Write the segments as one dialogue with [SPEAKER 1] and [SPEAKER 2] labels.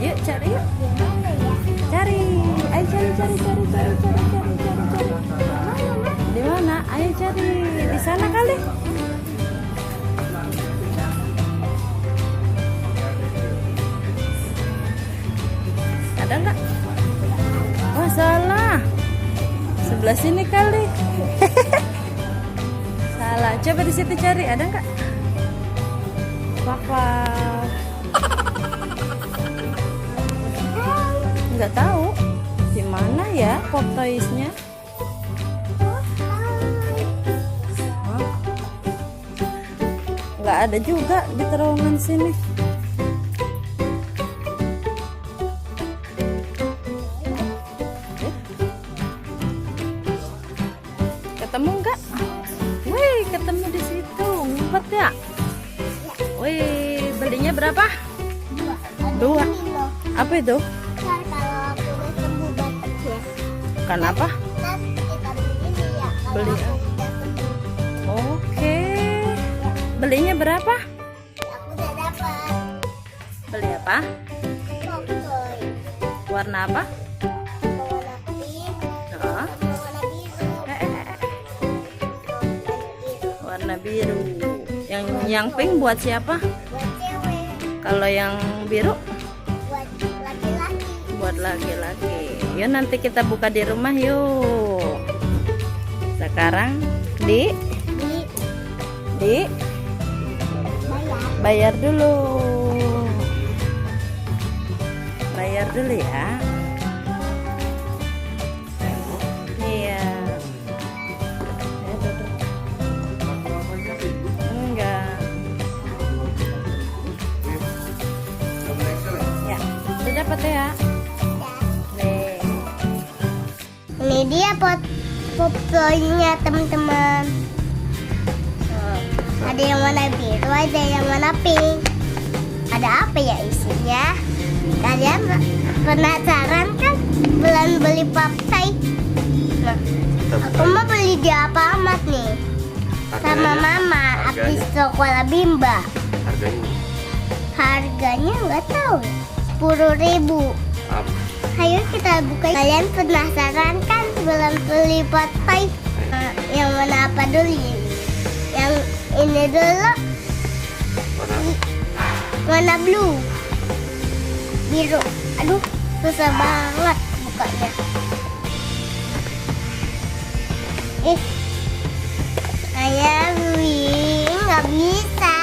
[SPEAKER 1] Yuk cari yuk. Cari. Ayo cari. Di mana? Ayo cari. Di sana kali. Ada nggak? Oh salah. Sebelah sini kali. Salah. Coba di situ cari. Ada nggak? Papa. Nggak tahu. Di mana ya Pop Toys-nya? Nggak ada juga di terowongan sini. Ketemu nggak? Wih, ketemu di situ. Ngumpet ya? Wih, belinya berapa? Dua. Apa itu? Kenapa? Beli. Oke. Belinya berapa? Beli apa? Warna apa? Warna biru. Yang pink buat siapa? Kalau yang biru? Buat laki-laki. Yuk nanti kita buka di rumah yuk. Sekarang bayar dulu. Bayar dulu ya. Iya. Enggak. Ya, sudah dapat ya.
[SPEAKER 2] Ini dia pop-toynya teman-teman. Ada yang warna biru, ada yang warna pink. Ada apa ya isinya? Kalian penasaran kan? Belum beli pop-toy? Nah, aku mau beli di apa amat nih? Sama mama habis sekolah Bimba. Harganya nggak tahu. 10.000. Ayo kita buka. Kalian penasaran kan sebelum beli pop-toy? Yang mana apa dulu? Yang ini dulu. Warna blue. Biru. Aduh, susah banget bukanya. Saya nggak bisa.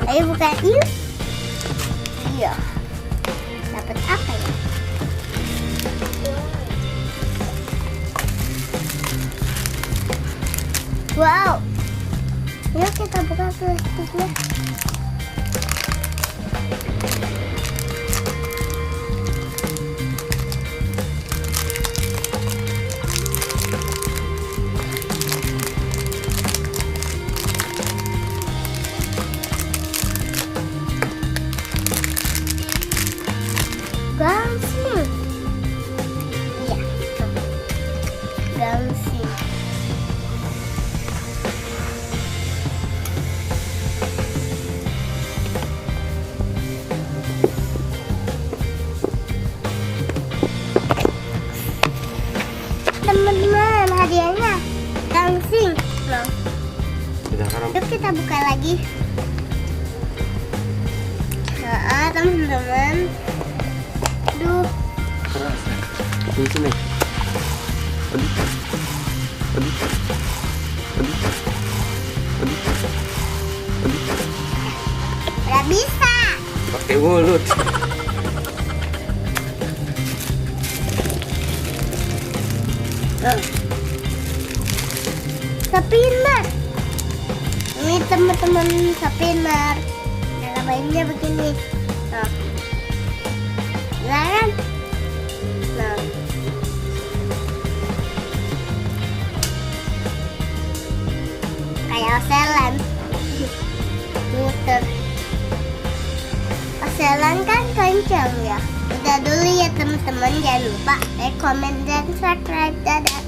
[SPEAKER 2] Ayo buka yuk. Iya. Dapat apa ya? Wow. Yuk kita buka plastiknya. Gangsing. Iya. Gangsing. Teman-teman, hadiahnya gangsing loh. Yuk kita buka lagi. Nah, teman-teman. Aduh.
[SPEAKER 3] Sini.
[SPEAKER 2] Gak bisa.
[SPEAKER 3] Pakai mulut.
[SPEAKER 2] Spinner. Ini teman-teman spinner. Cara mainnya begini. Nah. Kan? Nah. Kayak oselan. Muter. Oselan kan kencang ya. Udah dulu ya teman-teman, jangan lupa like, comment, dan subscribe. Dadah.